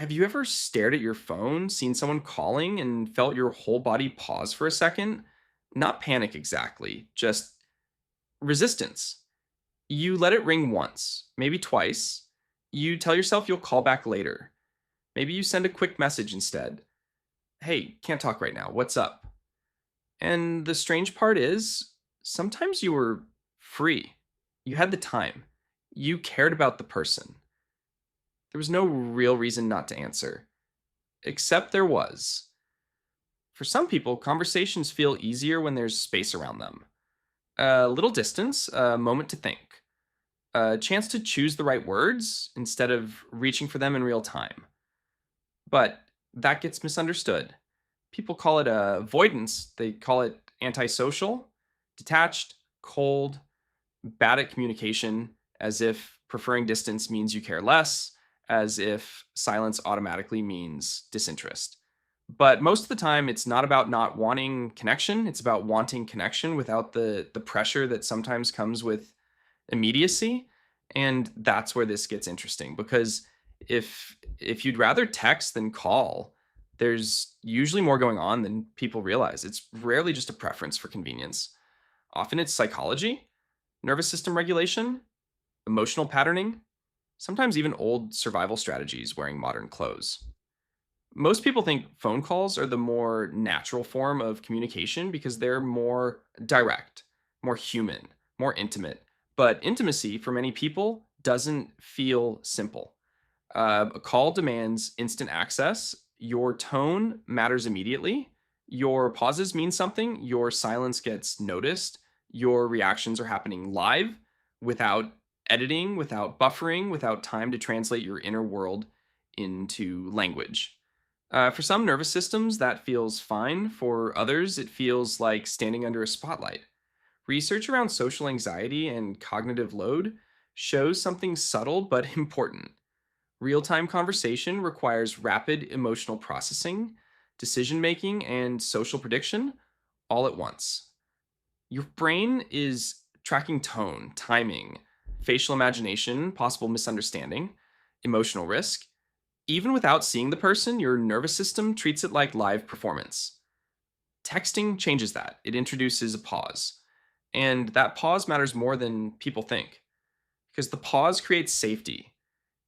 Have you ever stared at your phone, seen someone calling, and felt your whole body pause for a second? Not panic exactly, just resistance. You let it ring once, maybe twice. You tell yourself you'll call back later. Maybe you send a quick message instead. Hey, can't talk right now. What's up? And the strange part is, sometimes you were free. You had the time. You cared about the person. There was no real reason not to answer. Except there was. For some people, conversations feel easier when there's space around them. A little distance, a moment to think, a chance to choose the right words instead of reaching for them in real time. But that gets misunderstood. People call it avoidance, they call it antisocial, detached, cold, bad at communication, as if preferring distance means you care less, as if silence automatically means disinterest. But most of the time, it's not about not wanting connection. It's about wanting connection without the pressure that sometimes comes with immediacy. And that's where this gets interesting because if you'd rather text than call, there's usually more going on than people realize. It's rarely just a preference for convenience. Often it's psychology, nervous system regulation, emotional patterning, sometimes even old survival strategies wearing modern clothes. Most people think phone calls are the more natural form of communication because they're more direct, more human, more intimate. But intimacy for many people doesn't feel simple. A call demands instant access. Your tone matters immediately. Your pauses mean something. Your silence gets noticed. Your reactions are happening live without editing, without buffering, without time to translate your inner world into language. For some nervous systems, that feels fine. For others, it feels like standing under a spotlight. Research around social anxiety and cognitive load shows something subtle but important. Real time conversation requires rapid emotional processing, decision making, and social prediction all at once. Your brain is tracking tone, timing, facial imagination, possible misunderstanding, emotional risk. Even without seeing the person, your nervous system treats it like live performance. Texting changes that. It introduces a pause. And that pause matters more than people think because the pause creates safety.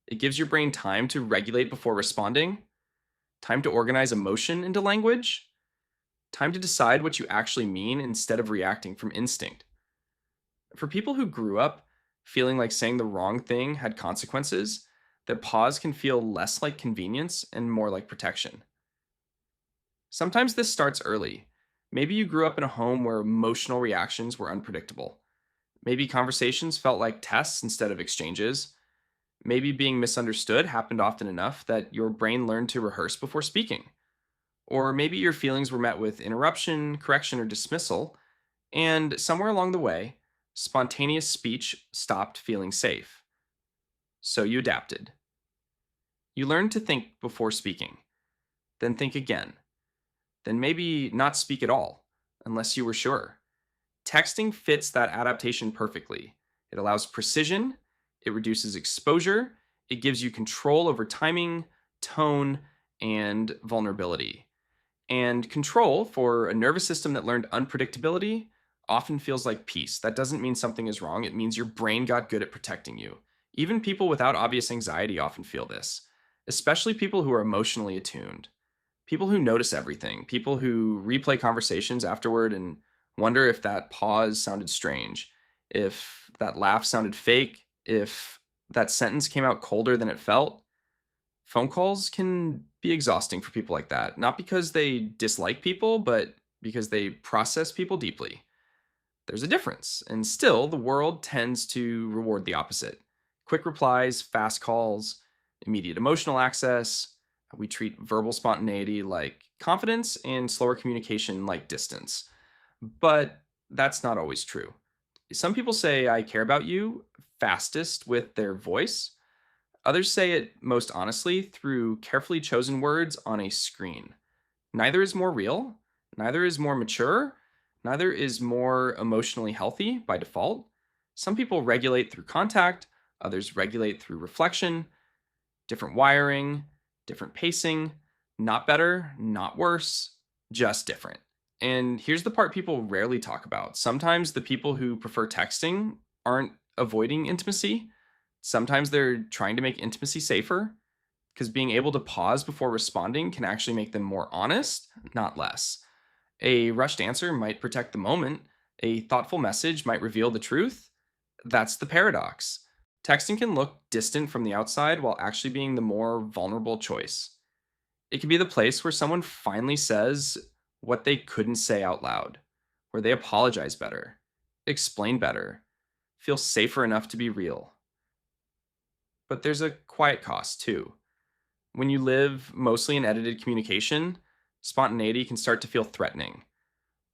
It gives your brain time to regulate before responding, time to organize emotion into language, time to decide what you actually mean instead of reacting from instinct. For people who grew up feeling like saying the wrong thing had consequences, that pause can feel less like convenience and more like protection. Sometimes this starts early. Maybe you grew up in a home where emotional reactions were unpredictable. Maybe conversations felt like tests instead of exchanges. Maybe being misunderstood happened often enough that your brain learned to rehearse before speaking. Or maybe your feelings were met with interruption, correction, or dismissal, and somewhere along the way, spontaneous speech stopped feeling safe. So you adapted. You learned to think before speaking, then think again, then maybe not speak at all, unless you were sure. Texting fits that adaptation perfectly. It allows precision, it reduces exposure, it gives you control over timing, tone, and vulnerability. And control for a nervous system that learned unpredictability often feels like peace. That doesn't mean something is wrong, it means your brain got good at protecting you. Even people without obvious anxiety often feel this, especially people who are emotionally attuned. People who notice everything, people who replay conversations afterward and wonder if that pause sounded strange, if that laugh sounded fake, if that sentence came out colder than it felt. Phone calls can be exhausting for people like that, not because they dislike people, but because they process people deeply. There's a difference, and still, the world tends to reward the opposite: quick replies, fast calls, immediate emotional access. We treat verbal spontaneity like confidence and slower communication like distance. But that's not always true. Some people say, I care about you fastest with their voice. Others say it most honestly through carefully chosen words on a screen. Neither is more real, neither is more mature, neither is more emotionally healthy by default. Some people regulate through contact, others regulate through reflection, different wiring, Different pacing, not better, not worse, just different. And here's the part people rarely talk about. Sometimes the people who prefer texting aren't avoiding intimacy. Sometimes they're trying to make intimacy safer because being able to pause before responding can actually make them more honest, not less. A rushed answer might protect the moment, a thoughtful message might reveal the truth. That's the paradox. Texting can look distant from the outside while actually being the more vulnerable choice. It can be the place where someone finally says what they couldn't say out loud, where they apologize better, explain better, feel safer enough to be real. But there's a quiet cost too. When you live mostly in edited communication, spontaneity can start to feel threatening.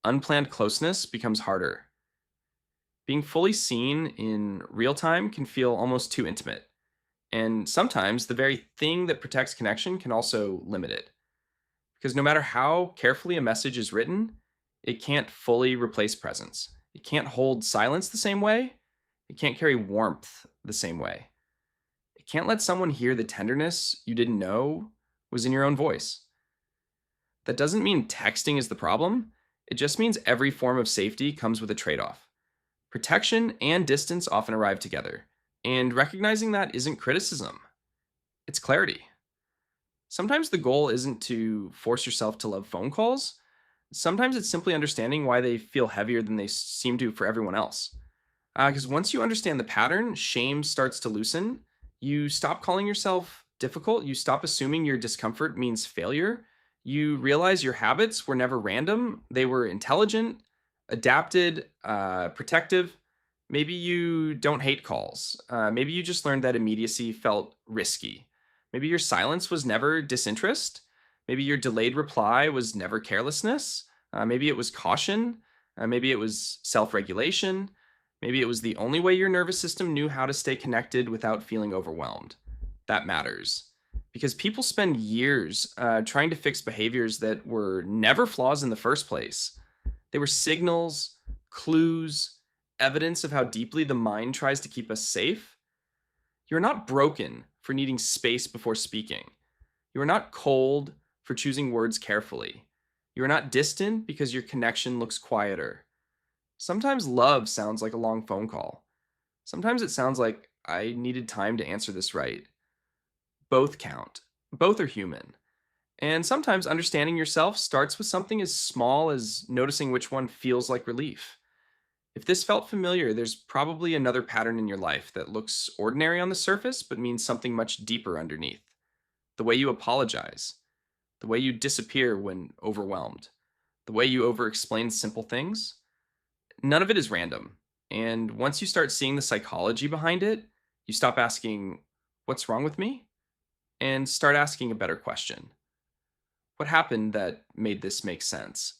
Unplanned closeness becomes harder. Being fully seen in real time can feel almost too intimate. And sometimes the very thing that protects connection can also limit it. Because no matter how carefully a message is written, it can't fully replace presence. It can't hold silence the same way. It can't carry warmth the same way. It can't let someone hear the tenderness you didn't know was in your own voice. That doesn't mean texting is the problem. It just means every form of safety comes with a trade off. Protection and distance often arrive together. And recognizing that isn't criticism, it's clarity. Sometimes the goal isn't to force yourself to love phone calls. Sometimes it's simply understanding why they feel heavier than they seem to for everyone else. Because once you understand the pattern, shame starts to loosen. You stop calling yourself difficult. You stop assuming your discomfort means failure. You realize your habits were never random, they were intelligent, adapted, protective. Maybe you don't hate calls. Maybe you just learned that immediacy felt risky. Maybe your silence was never disinterest. Maybe your delayed reply was never carelessness. Maybe it was caution. Maybe it was self regulation. Maybe it was the only way your nervous system knew how to stay connected without feeling overwhelmed. That matters. Because people spend years trying to fix behaviors that were never flaws in the first place. They were signals, clues, evidence of how deeply the mind tries to keep us safe. You're not broken for needing space before speaking. You are not cold for choosing words carefully. You are not distant because your connection looks quieter. Sometimes love sounds like a long phone call. Sometimes it sounds like I needed time to answer this right. Both count. Both are human. And sometimes understanding yourself starts with something as small as noticing which one feels like relief. If this felt familiar, there's probably another pattern in your life that looks ordinary on the surface but means something much deeper underneath. The way you apologize, the way you disappear when overwhelmed, the way you over explain simple things. None of it is random. And once you start seeing the psychology behind it, you stop asking, "What's wrong with me?" and start asking a better question. What happened that made this make sense?